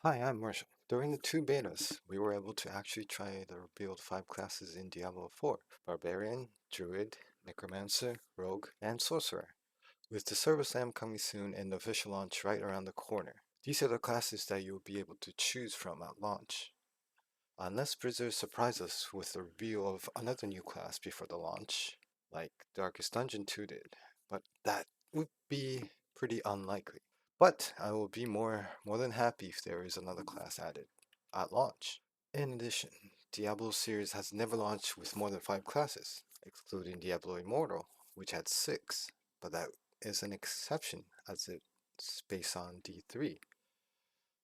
Hi, I'm Marshall. During the two betas, we were able to actually try the revealed 5 classes in Diablo 4: Barbarian, Druid, Necromancer, Rogue, and Sorcerer, with the Server Slam coming soon and the official launch right around the corner. These are the classes that you'll be able to choose from at launch. Unless Blizzard surprise us with the reveal of another new class before the launch, like Darkest Dungeon 2 did, but that would be pretty unlikely. But I will be more than happy if there is another class added at launch. In addition, Diablo series has never launched with more than 5 classes, excluding Diablo Immortal, which had 6, but that is an exception as it's based on D3.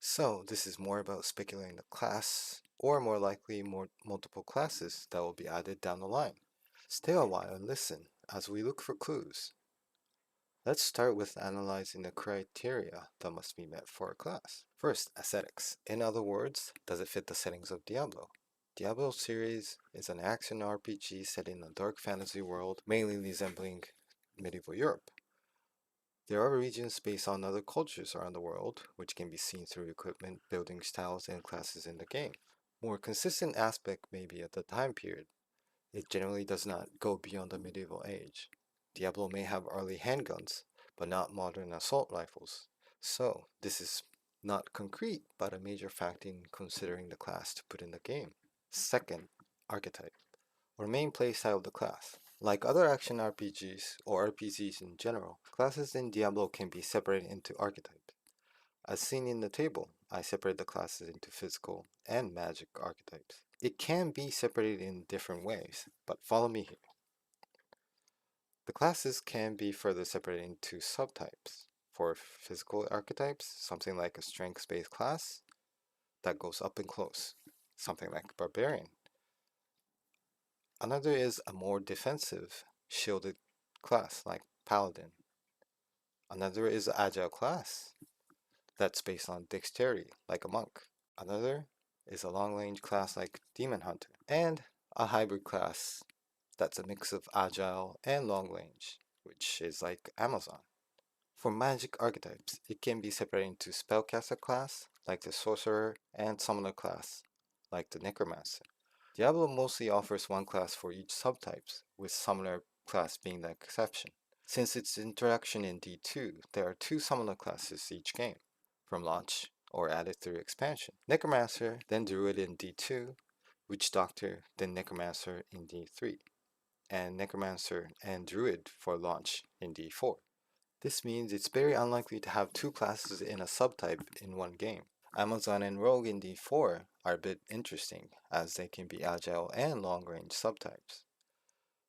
So this is more about speculating the class, or more likely multiple classes that will be added down the line. Stay a while and listen as we look for clues. Let's start with analyzing the criteria that must be met for a class. First, aesthetics. In other words, does it fit the settings of Diablo? Diablo series is an action RPG set in a dark fantasy world, mainly resembling medieval Europe. There are regions based on other cultures around the world, which can be seen through equipment, building styles, and classes in the game. More consistent aspect may be at the time period. It generally does not go beyond the medieval age. Diablo may have early handguns, but not modern assault rifles. So, this is not concrete, but a major factor in considering the class to put in the game. Second, archetype, or main playstyle of the class. Like other action RPGs, or RPGs in general, classes in Diablo can be separated into archetypes. As seen in the table, I separate the classes into physical and magic archetypes. It can be separated in different ways, but follow me here. The classes can be further separated into subtypes. For physical archetypes, something like a strength-based class that goes up and close, something like Barbarian. Another is a more defensive, shielded class like Paladin. Another is an agile class that's based on dexterity like a monk. Another is a long range class like Demon Hunter. And a hybrid class that's a mix of agile and long range, which is like Amazon. For magic archetypes, it can be separated into spellcaster class like the sorcerer and summoner class like the necromancer. Diablo mostly offers one class for each subtypes, with Summoner class being the exception. Since its introduction in D2, there are 2 Summoner classes each game, from launch or added through expansion. Necromancer, then Druid in D2, Witch Doctor, then Necromancer in D3, and Necromancer and Druid for launch in D4. This means it's very unlikely to have 2 classes in a subtype in one game. Amazon and Rogue in D4 are a bit interesting, as they can be agile and long-range subtypes.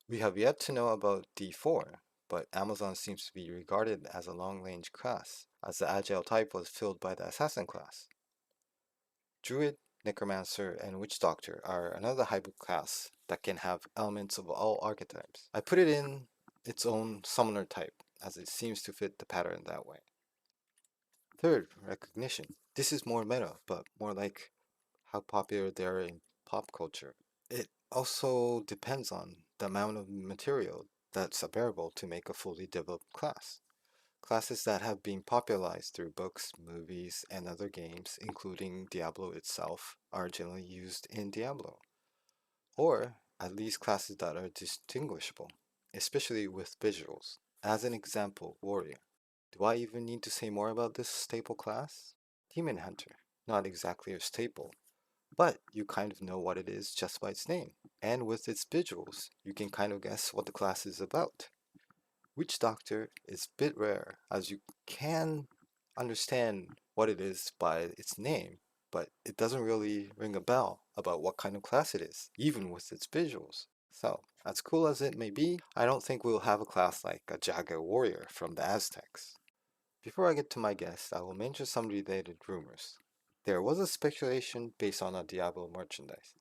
We have yet to know about D4, but Amazon seems to be regarded as a long-range class, as the agile type was filled by the assassin class. Druid, Necromancer, and Witch Doctor are another hybrid class that can have elements of all archetypes. I put it in its own summoner type, as it seems to fit the pattern that way. Third, recognition. This is more meta, but more like how popular they are in pop culture. It also depends on the amount of material that's available to make a fully developed class. Classes that have been popularized through books, movies, and other games, including Diablo itself, are generally used in Diablo. Or at least classes that are distinguishable, especially with visuals. As an example, Warrior. Do I even need to say more about this staple class? Demon Hunter. Not exactly a staple, but you kind of know what it is just by its name. And with its visuals, you can kind of guess what the class is about. Witch Doctor is a bit rare, as you can understand what it is by its name, but it doesn't really ring a bell about what kind of class it is, even with its visuals. So, as cool as it may be, I don't think we'll have a class like a Jaguar Warrior from the Aztecs. Before I get to my guess, I will mention some related rumors. There was a speculation based on a Diablo merchandise.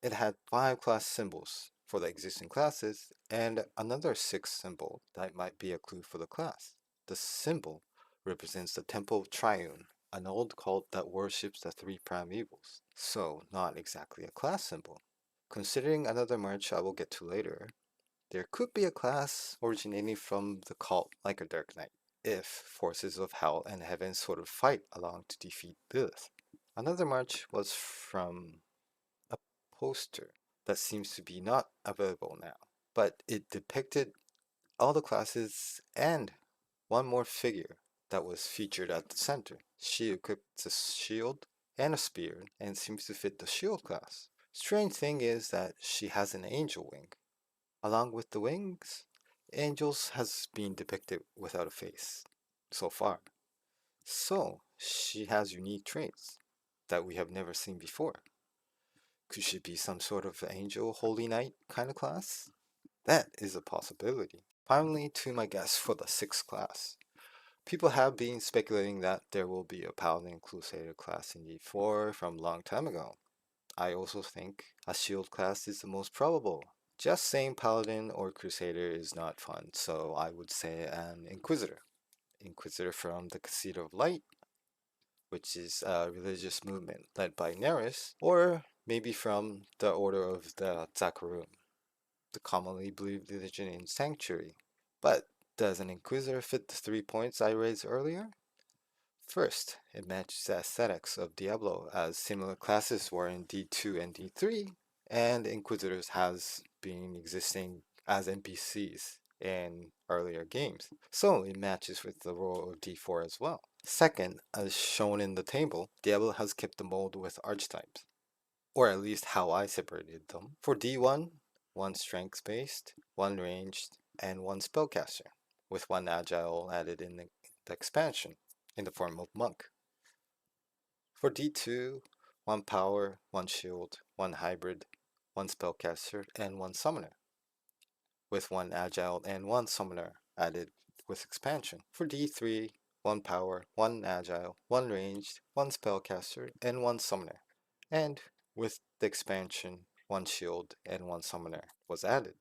It had 5 class symbols for the existing classes and another 6 symbol that might be a clue for the class. The symbol represents the Temple of Triune, an old cult that worships the 3 primeval. So, not exactly a class symbol. Considering another merch I will get to later, there could be a class originating from the cult like a Dark Knight, if forces of hell and heaven sort of fight along to defeat Lilith. Another march was from a poster that seems to be not available now, but it depicted all the classes and one more figure that was featured at the center. She equipped a shield and a spear and seems to fit the shield class. Strange thing is that she has an angel wing. Along with the wings, angels has been depicted without a face so far. So she has unique traits that we have never seen before. Could she be some sort of angel holy knight kind of class? That is a possibility. Finally, to my guess for the sixth class. People have been speculating that there will be a Paladin Crusader class in D4 from a long time ago. I also think a shield class is the most probable. Just saying Paladin or Crusader is not fun, so I would say an Inquisitor. Inquisitor from the Cathedral of Light, which is a religious movement led by Neris, or maybe from the Order of the Zakarum, the commonly believed religion in Sanctuary. But does an Inquisitor fit the 3 points I raised earlier? First, it matches the aesthetics of Diablo, as similar classes were in D2 and D3, and Inquisitors has been existing as NPCs in earlier games, so it matches with the role of D4 as well. Second, as shown in the table, Diablo has kept the mold with archetypes, or at least how I separated them. For D1, one strength based, one ranged, and one spellcaster, with one agile added in the expansion in the form of monk. For D2, one power, one shield, one hybrid, one spellcaster, and one summoner, with one agile and one summoner added with expansion. For D3, one power, one agile, one ranged, one spellcaster, and one summoner. And with the expansion, one shield and one summoner was added.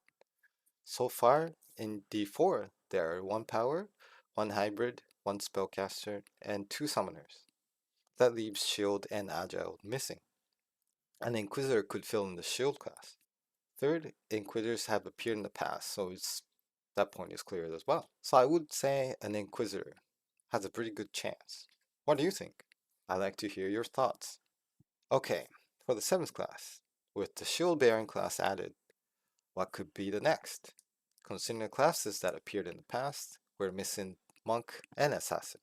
So far in D4, there are one power, one hybrid, one spellcaster, and two summoners. That leaves shield and agile missing. An Inquisitor could fill in the shield class. Third, Inquisitors have appeared in the past, so that point is clear as well. So I would say an Inquisitor has a pretty good chance. What do you think? I'd like to hear your thoughts. Okay, for the 7th class, with the shield bearing class added, what could be the next? Considering the classes that appeared in the past, we're missing monk and assassin.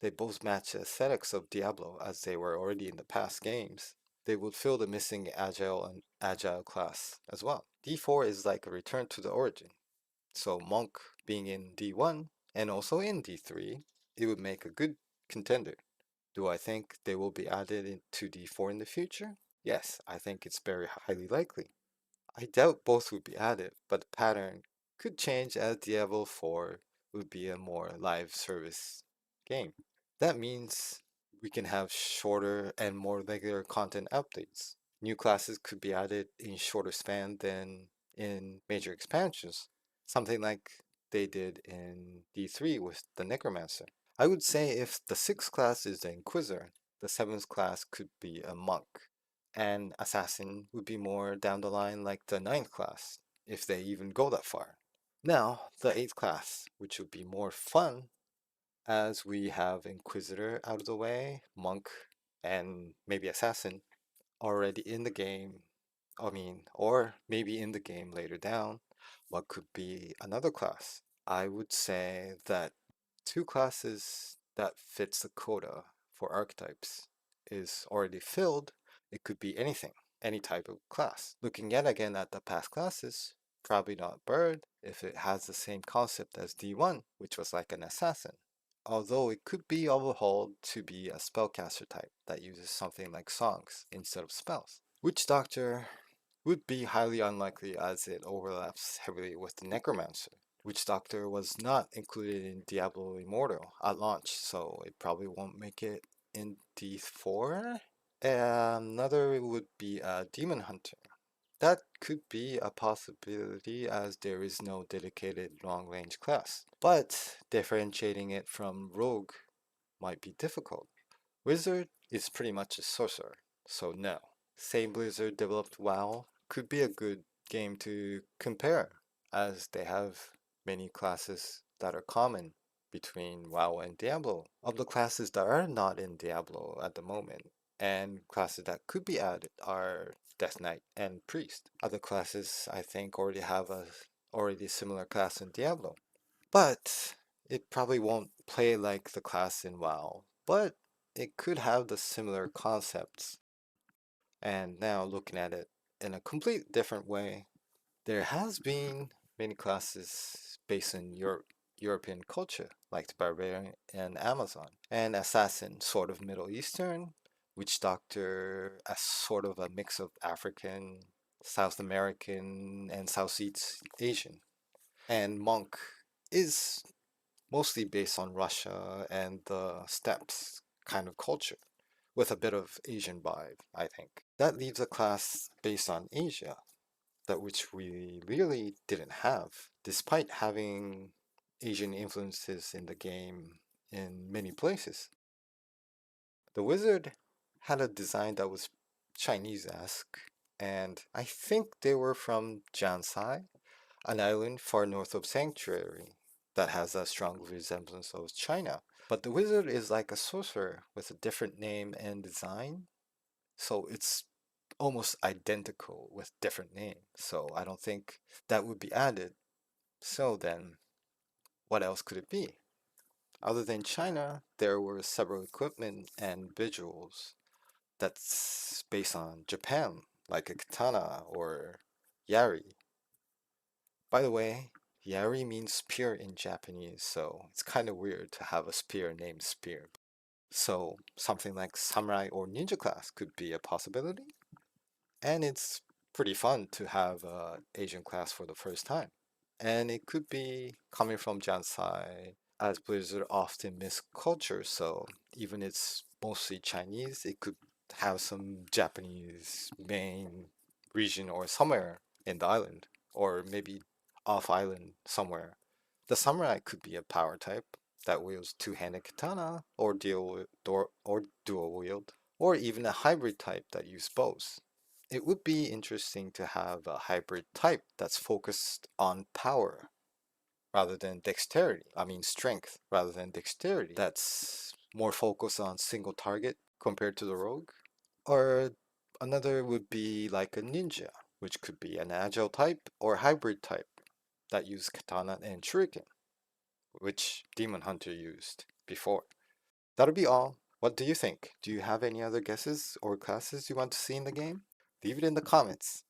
They both match the aesthetics of Diablo as they were already in the past games. They would fill the missing agile class as well. D4 is like a return to the origin. So monk being in D1 and also in D3, it would make a good contender. Do I think they will be added into D4 in the future? Yes, I think it's very highly likely. I doubt both would be added, but the pattern could change as Diablo 4 would be a more live service game. That means we can have shorter and more regular content updates. New classes could be added in shorter span than in major expansions, something like they did in D3 with the Necromancer. I would say if the 6th class is the Inquisitor, the 7th class could be a monk, and Assassin would be more down the line like the 9th class, if they even go that far. Now, the 8th class, which would be more fun as we have Inquisitor out of the way, Monk, and maybe Assassin already in the game. Or maybe in the game later down, what could be another class? I would say that two classes that fits the quota for archetypes is already filled. It could be anything, any type of class. Looking yet again at the past classes, probably not Bird if it has the same concept as D1, which was like an assassin. Although it could be overhauled to be a spellcaster type that uses something like songs instead of spells. Witch Doctor would be highly unlikely as it overlaps heavily with the Necromancer. Witch Doctor was not included in Diablo Immortal at launch, so it probably won't make it in D4. Another would be a Demon Hunter. That could be a possibility as there is no dedicated long range class, but differentiating it from Rogue might be difficult. Wizard is pretty much a sorcerer, so no. Same Blizzard developed WoW could be a good game to compare, as they have many classes that are common between WoW and Diablo. Of the classes that are not in Diablo at the moment, And classes that could be added are Death Knight and Priest. Other classes I think already have a already similar class in Diablo. But it probably won't play like the class in WoW, but it could have the similar concepts. And now looking at it in a complete different way, there has been many classes based in European culture, like the Barbarian and Amazon, and Assassin, sort of Middle Eastern, Witch Doctor, as sort of a mix of African, South American, and Southeast Asian. And Monk is mostly based on Russia and the steppes kind of culture, with a bit of Asian vibe, I think. That leaves a class based on Asia, that which we really didn't have, despite having Asian influences in the game in many places. The wizard had a design that was Chinese-esque, and I think they were from Jansai, an island far north of Sanctuary that has a strong resemblance of China. But the wizard is like a sorcerer with a different name and design, so it's almost identical with different names. So I don't think that would be added. So then, what else could it be? Other than China, there were several equipment and visuals that's based on Japan, like a katana or yari. By the way, yari means spear in Japanese, so it's kind of weird to have a spear named Spear. So something like samurai or ninja class could be a possibility. And it's pretty fun to have a Asian class for the first time. And it could be coming from Jansai, as Blizzard often miss culture, so even it's mostly Chinese, it could have some Japanese main region or somewhere in the island, or maybe off island somewhere. The samurai could be a power type that wields two-handed katana, or dual wield, or even a hybrid type that use bows. It would be interesting to have a hybrid type that's focused on power rather than dexterity. I mean, strength rather than dexterity. That's more focused on single target compared to the rogue. Or another would be like a ninja, which could be an agile type or hybrid type that use katana and shuriken, which Demon Hunter used before. That'll be all. What do you think? Do you have any other guesses or classes you want to see in the game? Leave it in the comments.